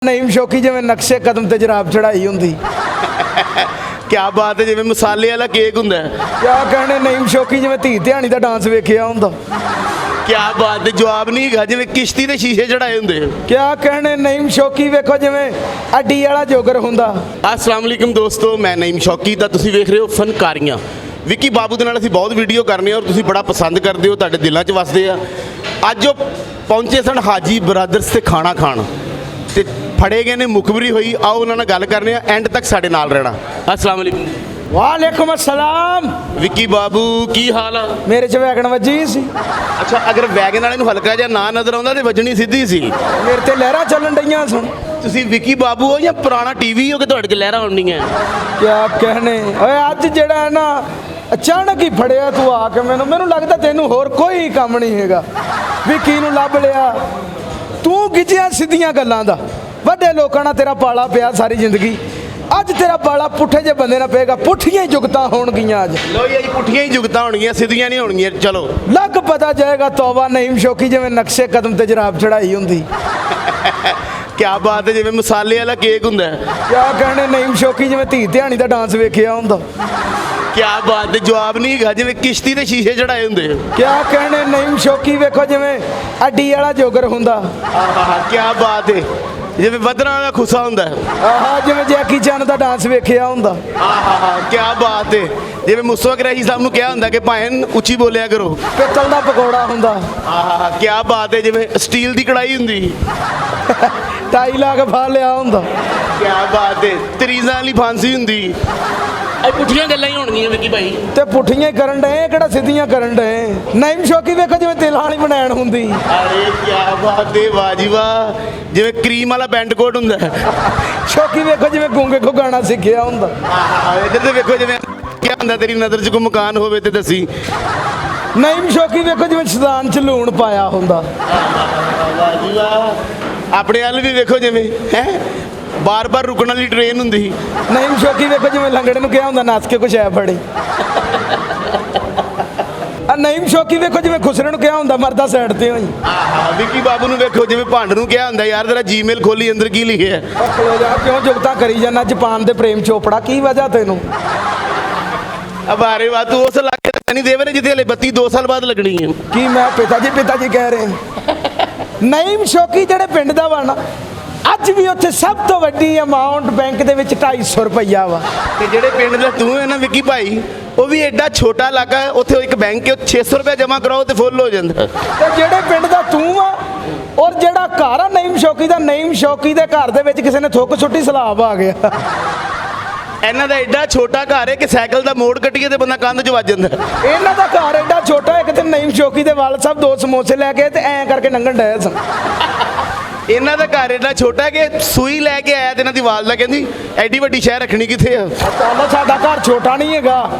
ਨਈਮ ਸ਼ੌਕੀ ਜਿਵੇਂ ਨਕਸ਼ੇ ਕਦਮ ਤੇ ਜਰਾਬ ਚੜਾਈ ਹੁੰਦੀ। ਕਿਆ ਬਾਤ ਹੈ, ਜਿਵੇਂ ਮਸਾਲੇ ਵਾਲਾ ਕੇਕ ਹੁੰਦਾ। ਕਿਆ ਕਹਿਣੇ ਨਈਮ ਸ਼ੌਕੀ ਜਿਵੇਂ ਧੀ ਧਿਆਣੀ ਦਾ ਡਾਂਸ ਵੇਖਿਆ ਹੁੰਦਾ। ਕਿਆ ਬਾਤ ਹੈ, ਜਵਾਬ ਨਹੀਂ ਹੈਗਾ, ਜਿਵੇਂ ਕਿਸ਼ਤੀ ਦੇ ਸ਼ੀਸ਼ੇ ਚੜਾਏ ਹੁੰਦੇ। ਕਿਆ ਕਹਿਣੇ ਨਈਮ ਸ਼ੌਕੀ ਵੇਖੋ ਜਿਵੇਂ ਅੱਡੀ ਵਾਲਾ ਜੋਗਰ ਹੁੰਦਾ। अस्सलाम वालेकुम दोस्तों, मैं नईम शौकी ਤਾਂ ਤੁਸੀਂ ਵੇਖ ਰਹੇ ਹੋ ਫਨਕਾਰੀਆਂ। ਵਿੱਕੀ ਬਾਬੂ ਦੇ ਨਾਲ ਅਸੀਂ ਬਹੁਤ ਵੀਡੀਓ ਕਰਨੇ ਔਰ ਤੁਸੀਂ ਬੜਾ ਪਸੰਦ ਕਰਦੇ ਹੋ, ਤੁਹਾਡੇ ਦਿਲਾਂ 'ਚ ਵਸਦੇ ਆ। ਅੱਜ ਉਹ ਪਹੁੰਚੇ ਸਨ ਹਾਜੀ ਬਰਾਦਰਸ ਤੇ ਖਾਣਾ ਖਾਣ ਤੇ ਫੜੇ ਗਏ ਨੇ ਮੁਖਬਰੀ ਹੋਈ। ਆਓ ਉਹਨਾਂ ਨਾਲ ਗੱਲ ਕਰਨੇ ਆ, ਐਂਡ ਤੱਕ ਸਾਡੇ ਨਾਲ ਰਹਿਣਾ। अस्सलाम वालेकुम। ਵਾਲੇਕੁਮ ਅਸਲਾਮ। ਵਿੱਕੀ ਬਾਬੂ ਕੀ ਹਾਲ ਆ? ਮੇਰੇ ਚ ਵੈਗਣ ਵੱਜੀ ਸੀ। ਅੱਛਾ, ਅਗਰ ਵੈਗਨ ਵਾਲੇ ਨੂੰ ਹਲਕਾ ਜਿਹਾ ਨਾ ਨਜ਼ਰ ਆਉਂਦਾ ਤੇ ਵੱਜਣੀ ਸਿੱਧੀ ਸੀ। ਮੇਰੇ ਤੇ ਲਹਿਰਾਂ ਚੱਲਣ ਡਈਆਂ ਸਨ। ਤੁਸੀਂ ਵਿੱਕੀ ਬਾਬੂ ਹੋ ਜਾਂ ਪੁਰਾਣਾ ਟੀਵੀ ਹੋ ਕਿ ਤੁਹਾਡੇ 'ਚ ਲਹਿਰਾਂ ਆਉਣੀਆਂ? ਕਿਆ ਕਹਿਣੇ ਓਏ ਅੱਜ ਜਿਹੜਾ ਹੈ ਨਾ ਅਚਾਨਕ ਹੀ ਫੜਿਆ ਤੂੰ ਆ ਕੇ ਮੈਨੂੰ ਲੱਗਦਾ ਤੈਨੂੰ ਹੋਰ ਕੋਈ ਕੰਮ ਨਹੀਂ ਹੈਗਾ। ਵਿੱਕੀ ਨੂੰ ਲੱਭ ਲਿਆ ਤੂੰ ਗਿੱਜਿਆ ਸਿੱਧੀਆਂ ਗੱਲਾਂ ਦਾ। ਵੱਡੇ ਲੋਕਾਂ ਨਾਲ ਤੇਰਾ ਪਾਲਾ ਪਿਆ ਸਾਰੀ ਜ਼ਿੰਦਗੀ, ਅੱਜ ਤੇਰਾ ਪਾਲਾ ਪੁੱਠੇ ਜੇ ਬੰਦੇ ਨਾਲ ਪਏਗਾ। ਪੁੱਠੀਆਂ ਹੀ ਜੁਗਤਾਂ ਹੋਣਗੀਆਂ ਅੱਜ। ਲੋ ਜੀ, ਪੁੱਠੀਆਂ ਹੀ ਜੁਗਤਾਂ ਹੋਣਗੀਆਂ, ਸਿੱਧੀਆਂ ਨਹੀਂ ਹੋਣਗੀਆਂ। ਚਲੋ ਲੱਗ ਪਤਾ ਜਾਏਗਾ। ਤੌਬਾ ਨਈਮ ਸ਼ੌਕੀ ਜਿਵੇਂ ਨਕਸ਼ੇ ਕਦਮ ਤੇ ਜਰਾਬ ਚੜਾਈ ਹੁੰਦੀ। ਕਿਆ ਬਾਤ ਹੈ, ਜਿਵੇਂ ਮਸਾਲੇ ਵਾਲਾ ਕੇਕ ਹੁੰਦਾ। ਕਿਆ ਕਹਿਣੇ ਨਈਮ ਸ਼ੌਕੀ ਜਿਵੇਂ ਧੀ ਧਿਆਣੀ ਦਾ ਡਾਂਸ ਵੇਖਿਆ ਹੁੰਦਾ। ਕਿਆ ਬਾਤ ਹੈ, ਜਵਾਬ ਨਹੀਂ ਹੈਗਾ, ਜਿਵੇਂ ਕਿਸ਼ਤੀ ਦੇ ਸ਼ੀਸ਼ੇ ਚੜਾਏ ਹੁੰਦੇ। ਕਿਆ ਕਹਿਣੇ ਨਈਮ ਸ਼ੌਕੀ ਵੇਖੋ ਜਿਵੇਂ ਅੱਡੀ ਵਾਲਾ ਜੋਗਰ ਹੁੰਦਾ। ਆਹਾ, ਕਿਆ ਬਾਤ ਹੈ, ਜਿਵੇਂ ਵਧਰਾਂ ਵਾਲਾ ਖੁੱਸਾ ਹੁੰਦਾ। ਆਹਾ, ਜਿਵੇਂ ਜੈਕੀ ਚੈਨ ਦਾ ਡਾਂਸ ਵੇਖਿਆ ਹੁੰਦਾ। ਆਹਾ, ਕਿਆ ਬਾਤ ਹੈ, ਜਿਵੇਂ ਮੁਸਤਫਾ ਕੁਰੈਸ਼ੀ ਸਾਹਿਬ ਨੂੰ ਕਿਹਾ ਹੁੰਦਾ ਕਿ ਭਾਵੇਂ ਉੱਚੀ ਬੋਲਿਆ ਕਰੋ। ਪਿੱਤਲ ਦਾ ਪਕੌੜਾ ਹੁੰਦਾ। ਆਹਾ, ਕਿਆ ਬਾਤ ਹੈ, ਜਿਵੇਂ ਸਟੀਲ ਦੀ ਕੜਾਈ ਹੁੰਦੀ। ਟਾਈ ਲਾ ਕੇ ਫਾ ਲਿਆ ਹੁੰਦਾ। ਕਿਆ ਬਾਤ ਹੈ, ਤਰੀਜ਼ਾਂ ਵਾਲੀ ਫਾਂਸੀ ਹੁੰਦੀ। ਇਹ ਪੁੱਠੀਆਂ ਗੱਲਾਂ ਹੀ ਹੋਣਗੀਆਂ ਵਿੱਕੀ ਭਾਈ। ਤੇ ਪੁੱਠੀਆਂ ਹੀ ਕਰਨ ਡਏ, ਕਿਹੜਾ ਸਿੱਧੀਆਂ ਕਰਨ ਡਏ। ਨਈਮ ਸ਼ੌਕੀ ਵੇਖੋ ਜਿਵੇਂ ਤਿਲਾਂ ਵਾਲੀ ਬਣਾਣ ਹੁੰਦੀ। ਅਰੇ ਕਿਆ ਬਾਤ ਹੈ, ਵਾਹ ਜੀ ਵਾਹ, ਜਿਵੇਂ ਕਰੀਮ ਵਾਲਾ ਪੈਂਟ ਕੋਟ ਹੁੰਦਾ। ਸ਼ੌਕੀ ਵੇਖੋ ਜਿਵੇਂ ਗੂੰਗੇ ਕੋ ਗਾਣਾ ਸਿੱਖਿਆ ਹੁੰਦਾ। ਆਹਾ, ਇੱਧਰ ਤੇ ਵੇਖੋ, ਜਿਵੇਂ ਕਿਆ ਹੁੰਦਾ, ਤੇਰੀ ਨਜ਼ਰ 'ਚ ਕੋਈ ਮਕਾਨ ਹੋਵੇ ਤੇ ਦੱਸੀ। ਨਈਮ ਸ਼ੌਕੀ ਵੇਖੋ ਜਿਵੇਂ ਸ਼ੈਤਾਨ 'ਚ ਲੂਣ ਪਾਇਆ ਹੁੰਦਾ। ਵਾਹ ਜੀ ਵਾਹ, ਆਪਣੇ ਵੱਲ ਵੀ ਵੇਖੋ, ਜਿਵੇਂ ਹੈ ਬਾਰ-ਬਾਰ ਰੁਕਣ ਵਾਲੀ ਟ੍ਰੇਨ ਹੁੰਦੀ। ਨਈਮ ਸ਼ੌਕੀ ਵੇਖੋ ਜਿਵੇਂ ਲੰਗੜੇ ਨੂੰ ਕਿਹਾ ਹੁੰਦਾ ਨੱਸ ਕੇ ਕੁਛ ਐ ਫੜੀ। ਆ ਨਈਮ ਸ਼ੌਕੀ ਵੇਖੋ ਜਿਵੇਂ ਖੁਸਰੇ ਨੂੰ ਕਿਹਾ ਹੁੰਦਾ ਮਰਦਾ ਸਾਈਡ ਤੇ ਹੋਈ। ਆਹਾ, ਵਿੱਕੀ ਬਾਬੂ ਨੂੰ ਵੇਖੋ ਜਿਵੇਂ ਭੰਡ ਨੂੰ ਕਿਹਾ ਹੁੰਦਾ ਯਾਰ ਤੇਰਾ ਜੀਮੇਲ ਖੋਲੀ, ਅੰਦਰ ਕੀ ਲਿਖਿਆ। ਖਲੋ ਜਾ, ਕਿਉਂ ਜੁਗਤਾਂ ਕਰੀ ਜਾਂਦਾ ਜਾਪਾਨ ਦੇ ਪ੍ਰੇਮ ਚੋਪੜਾ, ਕੀ ਵਜ੍ਹਾ ਤੈਨੂੰ? ਅਬਾਰੇ ਵਾ, ਤੂੰ ਉਸ ਇਲਾਕੇ ਤੇ ਨਹੀਂ ਦੇਵਰੇ ਜਿੱਥੇ ਹਲੇ 32 ਸਾਲ ਬਾਅਦ ਲੱਗਣੀ ਹੈ। ਕੀ ਮੈਂ ਪਿਤਾ ਜੀ ਕਹਿ ਰਹੇ। ਨਈਮ ਸ਼ੌਕੀ ਜਿਹੜੇ ਪਿੰਡ ਦਾ ਵਾ ਨਾ, ਅੱਜ ਵੀ ਉੱਥੇ ਸਭ ਤੋਂ ਵੱਡੀ ਅਮਾਉਂਟ ਬੈਂਕ ਦੇ ਵਿੱਚ 250 ਰੁਪਈਆ ਵਾ। ਤੇ ਜਿਹੜੇ ਪਿੰਡ ਦਾ ਤੂੰ ਹੈ ਨਾ ਵਿੱਕੀ ਭਾਈ, ਉਹ ਵੀ ਐਡਾ ਛੋਟਾ ਇਲਾਕਾ ਹੈ, ਉੱਥੇ ਇੱਕ ਬੈਂਕ ਹੈ, 600 ਰੁਪਏ ਜਮ੍ਹਾਂ ਕਰਾਓ ਤੇ ਫੁੱਲ ਹੋ ਜਾਂਦਾ। ਤੇ ਜਿਹੜੇ ਪਿੰਡ ਦਾ ਤੂੰ ਆ ਔਰ ਜਿਹੜਾ ਘਰ ਆ ਨਈਮ ਸ਼ੌਕੀ ਦਾ, ਨਈਮ ਸ਼ੌਕੀ ਦੇ ਘਰ ਦੇ ਵਿੱਚ ਕਿਸੇ ਨੇ ਥੁੱਕ ਸੁੱਟੀ ਸਲਾਬ ਆ ਗਿਆ। ਇਹਨਾਂ ਦਾ ਐਡਾ ਛੋਟਾ ਘਰ ਹੈ ਕਿ ਸਾਈਕਲ ਦਾ ਮੋੜ ਕੱਟੀਏ ਤੇ ਬੰਦਾ ਕੰਧ 'ਚ ਵੱਜ ਜਾਂਦਾ। ਇਹਨਾਂ ਦਾ ਘਰ ਐਡਾ ਛੋਟਾ ਹੈ ਕਿ ਤੇ ਨਈਮ ਸ਼ੌਕੀ ਦੇ ਵਾਲ ਸਾਹਿਬ 2 ਸਮੋਸੇ ਲੈ ਕੇ ਤੇ ਐਂ ਕਰਕੇ ਲੰਘਣ ਡਏ ਸਨ। ਇਹਨਾਂ ਦਾ ਘਰ ਐਡਾ ਛੋਟਾ ਕਿ ਸੂਈ ਲੈ ਕੇ ਆਇਆ ਤੇ ਇਹਨਾਂ ਦੀ ਵਾਲਦਾ ਕਹਿੰਦੀ ਐਡੀ ਵੱਡੀ ਸ਼ਹਿਰ ਰੱਖਣੀ ਕਿੱਥੇ ਆ। ਚੱਲ, ਸਾਡਾ ਘਰ ਛੋਟਾ ਨਹੀਂ ਹੈਗਾ,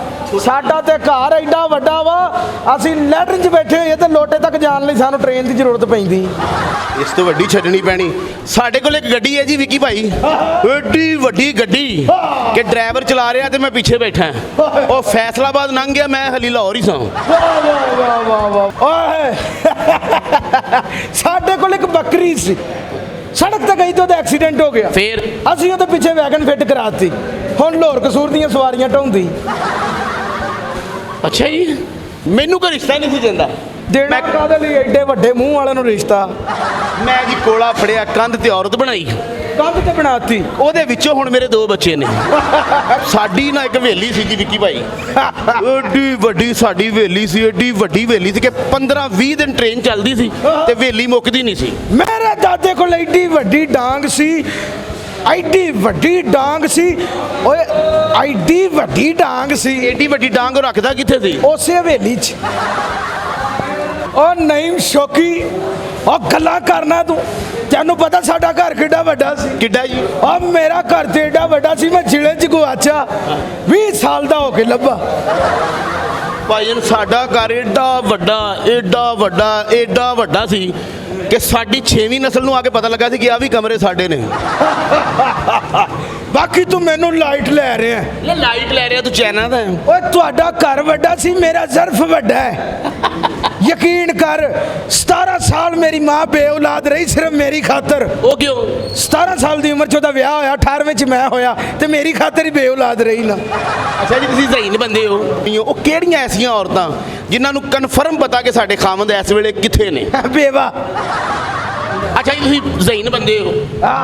ਸਾਡਾ ਤੇ ਘਰ ਐਡਾ ਵੱਡਾ ਵਾ। ਅਸੀਂ ਲੈਟਰਿਨ 'ਚ ਬੈਠੇ ਹੋਈਏ ਤੇ ਲੋਟੇ ਤੱਕ ਜਾਣ ਲਈ ਸਾਨੂੰ ਟ੍ਰੇਨ ਦੀ ਜ਼ਰੂਰਤ ਪੈਂਦੀ। ਇਸ ਤੋਂ ਵੱਡੀ ਛੱਡਣੀ ਪੈਣੀ। ਸਾਡੇ ਕੋਲ ਇੱਕ ਗੱਡੀ ਹੈ ਜੀ ਵਿੱਕੀ ਭਾਈ, ਐਡੀ ਵੱਡੀ ਗੱਡੀ ਕਿ ਡਰਾਈਵਰ ਚਲਾ ਰਿਹਾ ਤੇ ਮੈਂ ਪਿੱਛੇ ਬੈਠਾ। ਉਹ ਫੈਸਲਾਬਾਦ ਲੰਘ ਗਿਆ, ਮੈਂ ਹਲੀ ਲਾਹੌਰ ਹੀ ਸਾਂ। ਵਾਹ ਵਾਹ ਵਾਹ ਵਾਹ ਵਾਹ। ਓਏ ਸਾਡੇ ਕੋਲ ਇੱਕ ਬੱਕਰੀ ਸੀ, ਸੜਕ ਤੇ ਗਈ ਤੇ ਉਹਦਾ ਐਕਸੀਡੈਂਟ ਹੋ ਗਿਆ। ਫੇਰ ਅਸੀਂ ਉਹਦੇ ਪਿੱਛੇ ਵੈਗਨ ਫਿੱਟ ਕਰਾਤੀ। ਹੁਣ ਲਾਹੌਰ ਕਸੂਰ ਦੀਆਂ ਸਵਾਰੀਆਂ ਢੋਂਦੀ। ਅੱਛਾ ਜੀ, ਮੈਨੂੰ ਕੋਈ ਰਿਸ਼ਤਾ ਨਹੀਂ ਸੀ ਦਿੰਦਾ। ਦੇਣਾ ਕਾਹਦੇ ਲਈ ਐਡੇ ਵੱਡੇ ਮੂੰਹ ਵਾਲਿਆਂ ਨੂੰ ਰਿਸ਼ਤਾ? ਮੈਂ ਜੀ ਕੋਲਾ ਫੜਿਆ, ਕੰਧ ਤੇ ਔਰਤ ਬਣਾਈ, ਕੰਧ ਤੇ ਬਣਾਤੀ। ਉਹਦੇ ਵਿੱਚੋਂ ਹੁਣ ਮੇਰੇ 2 ਬੱਚੇ ਨੇ। ਸਾਡੀ ਨਾ ਇੱਕ ਹਵੇਲੀ ਸੀ ਜੀ ਵਿੱਕੀ ਭਾਈ, ਐਡੀ ਵੱਡੀ ਸਾਡੀ ਹਵੇਲੀ ਸੀ, ਐਡੀ ਵੱਡੀ ਹਵੇਲੀ ਸੀ ਕਿ 15-20 ਦਿਨ ਟ੍ਰੇਨ ਚੱਲਦੀ ਸੀ ਤੇ ਹਵੇਲੀ ਮੁੱਕਦੀ ਨਹੀਂ ਸੀ। ਮੇਰੇ ਦਾਦੇ ਕੋਲ ਐਡੀ ਵੱਡੀ ਡਾਂਗ ਸੀ, ਐਡੀ ਵੱਡੀ ਡਾਂਗ ਸੀ। ਓਏ ਐਡੀ ਵੱਡੀ ਡਾਂਗ ਸੀ। ਐਡੀ ਵੱਡੀ ਡਾਂਗ ਉਹ ਰੱਖਦਾ ਕਿੱਥੇ ਸੀ? ਉਸੇ ਹਵੇਲੀ 'ਚ। ਉਹ ਨਈਮ ਸ਼ੌਕੀ, ਉਹ ਗੱਲਾਂ ਕਰਨਾ ਤੂੰ। ਤੈਨੂੰ ਪਤਾ ਸਾਡਾ ਘਰ ਕਿੱਡਾ ਵੱਡਾ ਸੀ? ਕਿੱਡਾ ਜੀ? ਉਹ ਮੇਰਾ ਘਰ ਤੇ ਏਡਾ ਵੱਡਾ ਸੀ, ਮੈਂ ਜ਼ਿਲ੍ਹੇ 'ਚ ਗੁਆਚਾ 20 ਸਾਲ ਦਾ ਹੋ ਕੇ ਲੱਭਾ। ਭਾਈ ਸਾਡਾ ਘਰ ਏਡਾ ਵੱਡਾ ਏਡਾ ਵੱਡਾ ਏਡਾ ਵੱਡਾ ਸੀ ਕਿ ਸਾਡੀ 6ਵੀਂ ਨਸਲ ਨੂੰ ਆ ਕੇ ਪਤਾ ਲੱਗਾ ਸੀ ਕਿ ਆ ਵੀ ਕਮਰੇ ਸਾਡੇ ਨੇ। ਬਾਕੀ ਤੂੰ ਮੈਨੂੰ ਲਾਈਟ ਲੈ ਰਿਹਾ। ਲਾਈਟ ਲੈ ਰਿਹਾ ਤੂੰ, ਚਾਈਨਾ ਦਾ। ਓਏ ਤੁਹਾਡਾ ਘਰ ਵੱਡਾ ਸੀ, ਮੇਰਾ ਜ਼ਰਫ ਵੱਡਾ ਹੈ। ਯਕੀਨ ਕਰ 17 ਸਾਲ ਮੇਰੀ ਮਾਂ ਬੇਔਲਾਦ ਰਹੀ ਸਿਰਫ ਮੇਰੀ ਖਾਤਰ। ਉਹ ਕਿਉਂ? 17 ਸਾਲ ਦੀ ਉਮਰ 'ਚ ਉਹਦਾ ਵਿਆਹ ਹੋਇਆ, 18ਵੇਂ 'ਚ ਮੈਂ ਹੋਇਆ ਤੇ ਮੇਰੀ ਖਾਤਰ ਹੀ ਬੇਔਲਾਦ ਰਹੀ ਨਾ। ਅੱਛਾ ਜੀ, ਤੁਸੀਂ ਜ਼ਹੀਨ ਬੰਦੇ ਹੋ। ਉਹ ਕਿਹੜੀਆਂ ਐਸੀਆਂ ਔਰਤਾਂ ਜਿਨ੍ਹਾਂ ਨੂੰ ਕਨਫਰਮ ਪਤਾ ਕਿ ਸਾਡੇ ਖਾਮਦ ਇਸ ਵੇਲੇ ਕਿੱਥੇ ਨੇ? ਬੇਵਾ। ਅੱਛਾ ਜੀ, ਤੁਸੀਂ ਜ਼ਹੀਨ ਬੰਦੇ ਹੋ।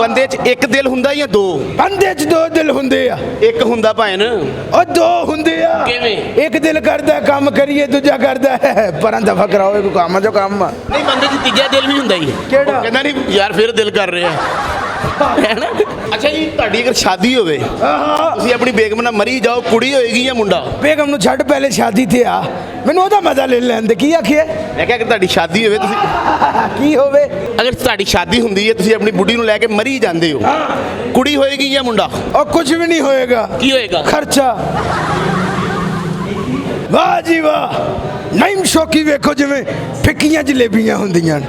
ਬੰਦੇ 'ਚ ਇੱਕ ਦਿਲ ਹੁੰਦਾ ਜਾਂ ਦੋ? ਬੰਦੇ 'ਚ ਦੋ ਦਿਲ ਹੁੰਦੇ ਆ। ਇੱਕ ਹੁੰਦਾ ਭੈਣ। ਉਹ ਦੋ ਹੁੰਦੇ ਆ। ਕਿਵੇਂ? ਇੱਕ ਦਿਲ ਕਰਦਾ ਕੰਮ ਕਰੀਏ, ਦੂਜਾ ਕਰਦਾ ਪਰਾਂ ਦਫਾ ਕਰਾਓ, ਕੋਈ ਕੰਮ ਜੋ ਕੰਮ ਆ। ਨਹੀਂ, ਬੰਦੇ 'ਚ ਤੀਜਾ ਦਿਲ ਵੀ ਹੁੰਦਾ ਹੀ। ਕਿਹੜਾ? ਉਹ ਕਹਿੰਦਾ ਨਹੀਂ ਯਾਰ ਫਿਰ ਦਿਲ ਕਰ ਰਿਹਾ ਹੈ ਨਾ। ਅੱਛਾ ਜੀ, ਤੁਹਾਡੀ ਅਗਰ ਸ਼ਾਦੀ ਹੋਵੇ, ਤੁਸੀਂ ਆਪਣੀ ਬੇਗਮ ਨਾਲ ਮਰੀ ਜਾਓ, ਕੁੜੀ ਹੋਏਗੀ ਜਾਂ ਮੁੰਡਾ? ਬੇਗਮ ਨੂੰ ਛੱਡ, ਪਹਿਲੇ ਸ਼ਾਦੀ ਤੇ ਆ, ਮੈਨੂੰ ਉਹਦਾ ਮਜ਼ਾ ਲੈ ਲੈਣ ਦੇ। ਕੀ ਆਖੀਏ? ਮੈਂ ਕਿਹਾ ਕਿ ਤੁਹਾਡੀ ਸ਼ਾਦੀ ਹੋਵੇ, ਤੁਸੀਂ ਕੀ ਹੋਵੇ? ਅਗਰ ਤੁਹਾਡੀ ਸ਼ਾਦੀ ਹੁੰਦੀ ਹੈ, ਤੁਸੀਂ ਆਪਣੀ ਬੁੱਢੀ ਨੂੰ ਲੈ ਕੇ ਮਰੀ ਜਾਂਦੇ ਹੋ, ਕੁੜੀ ਹੋਏਗੀ ਜਾਂ ਮੁੰਡਾ? ਉਹ ਕੁਝ ਵੀ ਨਹੀਂ ਹੋਏਗਾ। ਕੀ ਹੋਏਗਾ? ਖਰਚਾ। ਵਾਹ ਜੀ ਵਾਹ, ਨਈਮ ਸ਼ੌਕੀ ਵੇਖੋ ਜਿਵੇਂ ਫਿੱਕੀਆਂ ਜਲੇਬੀਆਂ ਹੁੰਦੀਆਂ ਨੇ।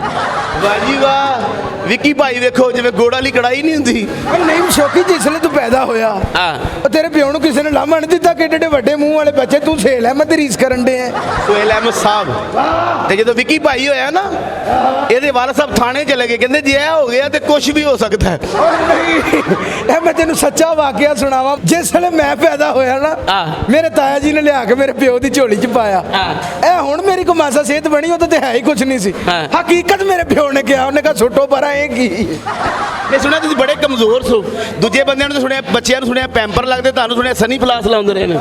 ਵਾਹ ਜੀ ਵਾਹ, ਵਿੱਕੀ ਭਾਈ ਵੇਖੋ ਜਿਵੇਂ ਗੋੜ ਵਾਲੀ ਕੜਾਈ ਨਹੀਂ ਹੁੰਦੀ। ਉਹ ਨਈਮ ਸ਼ੌਕੀ ਜਿਸਲੇ ਤੂੰ ਪੈਦਾ ਹੋਇਆ, ਹਾਂ, ਉਹ ਤੇਰੇ ਪਿਓ ਨੂੰ ਕਿਸੇ ਨੇ ਲਾਮਾ ਨਹੀਂ ਦਿੱਤਾ ਕਿ ਏਡੇ ਵੱਡੇ ਮੂੰਹ ਵਾਲੇ ਬੱਚੇ ਤੂੰ ਸੇਲ ਹੈ ਮਦਰੀਸ ਕਰਨ ਦੇ ਆ। ਸੁਹੇਲ ਅਹਿਮਦ ਸਾਹਿਬ। ਤੇ ਜਦੋਂ ਵਿੱਕੀ ਭਾਈ ਹੋਇਆ ਨਾ, ਇਹਦੇ ਵਾਲਾ ਸਾਹਿਬ ਥਾਣੇ ਚਲੇ ਗਏ, ਕਹਿੰਦੇ ਜੇ ਇਹ ਹੋ ਗਿਆ ਤੇ ਕੁਝ ਵੀ ਹੋ ਸਕਦਾ ਹੈ। ਉਹ ਨਹੀਂ, ਇਹ ਮੈਂ ਤੈਨੂੰ ਸੱਚਾ ਵਾਕਿਆ ਸੁਣਾਵਾਂ। ਜਿਸ ਵੇਲੇ ਮੈਂ ਪੈਦਾ ਹੋਇਆ ਨਾ, ਮੇਰੇ ਤਾਇਆ ਜੀ ਨੇ ਲਿਆ ਕੇ ਮੇਰੇ ਪਿਓ ਦੀ ਝੋਲੀ 'ਚ ਪਾਇਆ। ਇਹ ਹੁਣ ਮੇਰੀ ਕੋਈ ਮਾਸਾ ਸਿਹਤ ਬਣੀ, ਉਹ ਤਾਂ ਹੈ ਹੀ ਕੁਝ ਨਹੀਂ ਸੀ। ਹਕੀਕਤ ਮੇਰੇ ਪਿਓ ਨੇ ਕਿਹਾ, ਉਹਨੇ ਕਿਹਾ ਛੋਟੋ ਪਰਾਂ ਇਹ ਕੀ। ਮੈਂ ਸੁਣਿਆ ਤੁਸੀਂ ਬੜੇ ਕਮਜ਼ੋਰ ਸੋ। ਦੂਜੇ ਬੰਦਿਆਂ ਨੂੰ ਤਾਂ ਸੁਣਿਆ, ਬੱਚਿਆਂ ਨੂੰ ਸੁਣਿਆ ਪੈਂਪਰ ਲੱਗਦੇ, ਤੁਹਾਨੂੰ ਸੁਣਿਆ ਸਨੀ ਪਲਾਸ ਲਾਉਂਦੇ ਰਹੇ ਨੇ।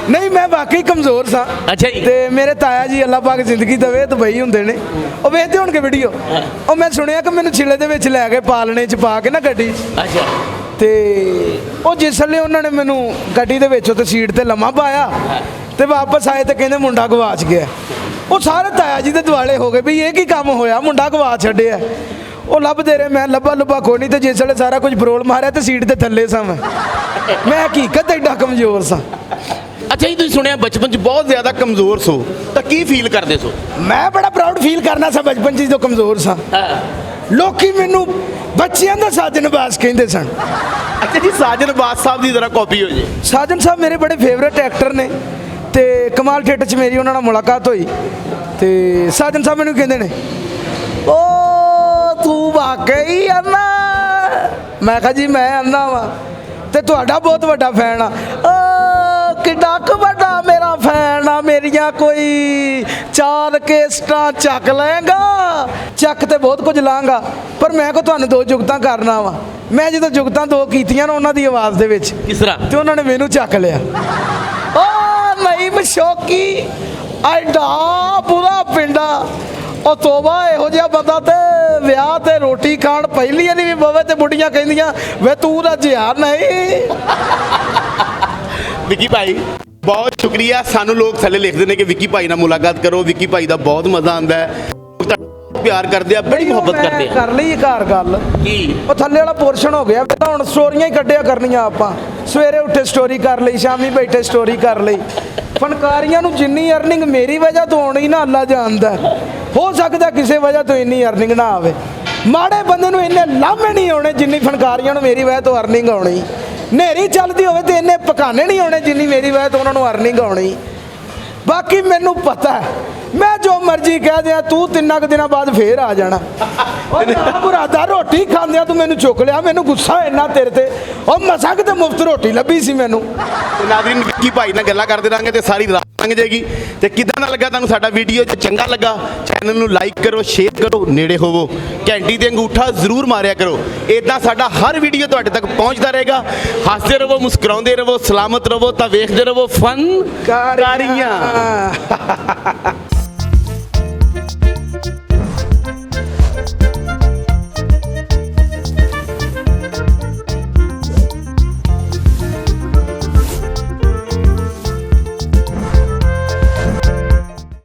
ਨਹੀਂ, ਮੈਂ ਵਾਕਈ ਕਮਜ਼ੋਰ ਸਾਂ। ਅੱਛਾ ਜੀ। ਤੇ ਮੇਰੇ ਤਾਇਆ ਜੀ ਅੱਲਾਹ ਪਾਕ ਜ਼ਿੰਦਗੀ ਦੇਵੇ, ਦੁਬਈ ਹੁੰਦੇ ਨੇ, ਉਹ ਵੇਖਦੇ ਹੋਣਗੇ ਵੀਡੀਓ। ਉਹ ਮੈਂ ਸੁਣਿਆ ਕਿ ਮੈਨੂੰ ਛਿਲੇ ਦੇ ਵਿੱਚ ਲੈ ਕੇ ਪਾਲਣੇ 'ਚ ਪਾ ਕੇ ਨਾ ਗੱਡੀ। ਅੱਛਾ। ਤੇ ਉਹ ਜਿਸ ਵੇਲੇ ਉਹਨਾਂ ਨੇ ਮੈਨੂੰ ਗੱਡੀ ਦੇ ਵਿੱਚ ਉੱਤੇ ਸੀਟ ਤੇ ਲੰਮਾ ਪਾਇਆ ਤੇ ਵਾਪਸ ਆਏ ਤੇ ਕਹਿੰਦੇ ਮੁੰਡਾ ਗਵਾਚ ਗਿਆ। ਉਹ ਸਾਰੇ ਤਾਇਆ ਜੀ ਦੇ ਦੁਆਲੇ ਹੋ ਗਏ ਵੀ ਇਹ ਕੀ ਕੰਮ ਹੋਇਆ, ਮੁੰਡਾ ਗਵਾ ਛੱਡਿਆ। ਉਹ ਲੱਭਦੇ ਰਹੇ, ਮੈਂ ਲੱਭਾ ਕੋਈ ਨਹੀਂ। ਤੇ ਜਿਸ ਵੇਲੇ ਸਾਰਾ ਕੁਝ ਫਰੋਲ ਮਾਰਿਆ ਤੇ ਸੀਟ ਤੇ ਥੱਲੇ ਸਾਂ ਮੈਂ ਹਕੀਕਤ ਐਡਾ ਕਮਜ਼ੋਰ ਸਾਂ। ਅੱਛਾ ਜੀ, ਤੁਸੀਂ ਸੁਣਿਆ ਬਚਪਨ 'ਚ ਬਹੁਤ ਜ਼ਿਆਦਾ ਕਮਜ਼ੋਰ ਸੋ, ਤਾਂ ਕੀ ਫੀਲ ਕਰਦੇ ਸੋ? ਮੈਂ ਬੜਾ ਪ੍ਰਾਊਡ ਫੀਲ ਕਰਨਾ ਸਾਂ ਬਚਪਨ 'ਚ ਜਦੋਂ ਕਮਜ਼ੋਰ ਸਾਂ। ਲੋਕੀ ਮੈਨੂੰ ਬੱਚਿਆਂ ਦਾ ਸਾਜਨ ਬਾਸ ਕਹਿੰਦੇ ਸਨ। ਅੱਛਾ ਜੀ, ਸਾਜਨ ਬਾਸ ਸਾਹਿਬ ਦੀ ਜ਼ਰਾ ਕਾਪੀ ਹੋ ਜੇ। ਸਾਜਨ ਸਾਹਿਬ ਮੇਰੇ ਬੜੇ ਫੇਵਰੇਟ ਐਕਟਰ ਨੇ ਤੇ ਕਮਾਲ ਥੀਏਟਰ 'ਚ ਮੇਰੀ ਉਹਨਾਂ ਨਾਲ ਮੁਲਾਕਾਤ ਹੋਈ ਤੇ ਸਾਜਨ ਸਾਹਿਬ ਮੈਨੂੰ ਕਹਿੰਦੇ ਨੇ, ਓ ਤੂੰ ਵਾਕਈ ਅੰਨਾ? ਮੈਂ ਕਿਹਾ ਜੀ ਮੈਂ ਅੰਨਾ ਵਾਂ ਤੇ ਤੁਹਾਡਾ ਬਹੁਤ ਵੱਡਾ ਫੈਨ ਆ। ਕਿੱਡਾ ਕੁ ਵੱਡਾ ਮੇਰਾ ਫੈਨ ਆ, ਮੇਰੀਆਂ ਕੋਈ 4 ਕੇਸਟਾਂ ਚੱਕ ਲਏਗਾ? ਚੱਕ ਤੇ ਬਹੁਤ ਕੁਝ ਲਾਂਗਾ, ਪਰ ਮੈਂ ਕੋ ਤੁਹਾਨੂੰ 2 ਜੁਗਤਾਂ ਕਰਨਾ ਵਾ। ਮੈਂ ਜਦੋਂ ਜੁਗਤਾਂ 2 ਕੀਤੀਆਂ ਨਾ ਉਹਨਾਂ ਦੀ ਆਵਾਜ਼ ਦੇ ਵਿੱਚ, ਕਿਸ ਤਰ੍ਹਾਂ? ਤੇ ਉਹਨਾਂ ਨੇ ਮੈਨੂੰ ਚੱਕ ਲਿਆ। ਓ ਨਈਮ ਸ਼ੌਕੀ, ਐਡਾ ਬੁਰਾ ਪਿੰਡਾ। ਉਹ ਤੋਬਾ, ਇਹੋ ਜਿਹਾ ਬੰਦਾ ਤੇ ਵਿਆਹ ਤੇ ਰੋਟੀ ਖਾਣ ਪਹਿਲੀ ਨਹੀਂ ਵੀ ਬਵੇ ਤੇ ਬੁੱਢੀਆਂ ਕਹਿੰਦੀਆਂ ਵੇ ਤੂੰ ਤਾਂ ਜਿਆ ਨਹੀਂ। ਵਿੱਕੀ ਭਾਈ ਬਹੁਤ ਸ਼ੁਕਰੀਆ। ਸਾਨੂੰ ਲੋਕ ਥੱਲੇ ਲਿਖਦੇ ਨੇ ਕਿ ਵਿੱਕੀ ਭਾਈ ਨਾਲ ਮੁਲਾਕਾਤ ਕਰੋ, ਵਿੱਕੀ ਭਾਈ ਦਾ ਬਹੁਤ ਮਜ਼ਾ ਆਉਂਦਾ ਹੈ, ਪਿਆਰ ਕਰਦੇ ਆ, ਬੜੀ ਮੁਹੱਬਤ ਕਰਦੇ ਆ। ਕਰ ਲਈ ਘਰ ਗੱਲ ਕੀ ਉਹ ਥੱਲੇ ਵਾਲਾ ਪੋਰਸ਼ਨ ਹੋ ਗਿਆ, ਤਾਂ ਹੁਣ ਸਟੋਰੀਆਂ ਹੀ ਕੱਢਿਆ ਕਰਨੀਆਂ ਆਪਾਂ। ਸਵੇਰੇ ਉੱਠੇ ਸਟੋਰੀ ਕਰ ਲਈ, ਸ਼ਾਮੀ ਬੈਠੇ ਸਟੋਰੀ ਕਰ ਲਈ। ਫਨਕਾਰੀਆਂ ਨੂੰ ਜਿੰਨੀ ਅਰਨਿੰਗ ਮੇਰੀ ਵਜ੍ਹਾ ਤੋਂ ਆਉਣੀ ਨਾ, ਅੱਲਾ ਜਾਣਦਾ। ਹੋ ਸਕਦਾ ਕਿਸੇ ਵਜ੍ਹਾ ਤੋਂ ਇੰਨੀ ਅਰਨਿੰਗ ਨਾ ਆਵੇ। ਮਾੜੇ ਬੰਦੇ ਨੂੰ ਇੰਨੇ ਲਾਮੇ ਨਹੀਂ ਆਉਣੇ ਜਿੰਨੀ ਫਨਕਾਰੀਆਂ ਨੂੰ ਮੇਰੀ ਵਜ੍ਹਾ ਤੋਂ ਅਰਨਿੰਗ ਆਉਣੀ। ਨੇਰੀ ਚੱਲਦੀ ਹੋਵੇ ਤੇ ਇੰਨੇ ਪਕਾਨੇ ਨਹੀਂ ਆਉਣੇ ਜਿੰਨੀ ਮੇਰੀ ਵਜ੍ਹਾ ਤੋਂ ਉਹਨਾਂ ਨੂੰ ਅਰਨਿੰਗ ਆਉਣੀ। ਬਾਕੀ ਮੈਨੂੰ ਪਤਾ ਹੈ, ਮੈਂ ਜੋ ਮਰਜ਼ੀ ਕਹਿ ਦਿਆਂ, ਤੂੰ 3 ਦਿਨਾਂ ਬਾਅਦ ਫੇਰ ਆ ਜਾਣਾ। ਉਹ ਮੁਰਾਦਾ ਰੋਟੀ ਖਾਂਦਿਆਂ ਤੂੰ ਮੈਨੂੰ ਚੁੱਕ ਲਿਆ, ਮੈਨੂੰ ਗੁੱਸਾ ਇੰਨਾ ਤੇਰੇ ਤੇ। ਉਹ ਮਸਾਂ ਕਿਤੇ ਮੁਫਤ ਰੋਟੀ ਲੱਭੀ ਸੀ ਮੈਨੂੰ। ਨਾਜ਼ਰੀਨ, ਵਿੱਕੀ ਭਾਈ ਨਾਲ ਗੱਲਾਂ ਕਰਦੇ ਰਹਾਂਗੇ ਤੇ ਸਾਰੀ ਰਾਤ ਲੰਘ ਜਾਏਗੀ। ਤੇ ਕਿੱਦਾਂ ਦਾ ਲੱਗਾ ਤੁਹਾਨੂੰ ਸਾਡਾ ਵੀਡੀਓ? ਜੇ ਚੰਗਾ ਲੱਗਾ ਚੈਨਲ ਨੂੰ ਲਾਈਕ ਕਰੋ, ਸ਼ੇਅਰ ਕਰੋ, ਨੇੜੇ ਹੋਵੋ, ਘੰਟੀ ਤੇ ਅੰਗੂਠਾ ਜ਼ਰੂਰ ਮਾਰਿਆ ਕਰੋ। ਇਦਾਂ ਸਾਡਾ ਹਰ ਵੀਡੀਓ ਤੁਹਾਡੇ ਤੱਕ ਪਹੁੰਚਦਾ ਰਹੇਗਾ। ਹੱਸਦੇ ਰਹੋ, ਮੁਸਕਰਾਉਂਦੇ ਰਹੋ, ਸਲਾਮਤ ਰਹੋ, ਤਾਂ ਵੇਖਦੇ ਰਹੋ ਫਨਕਾਰੀਆਂ।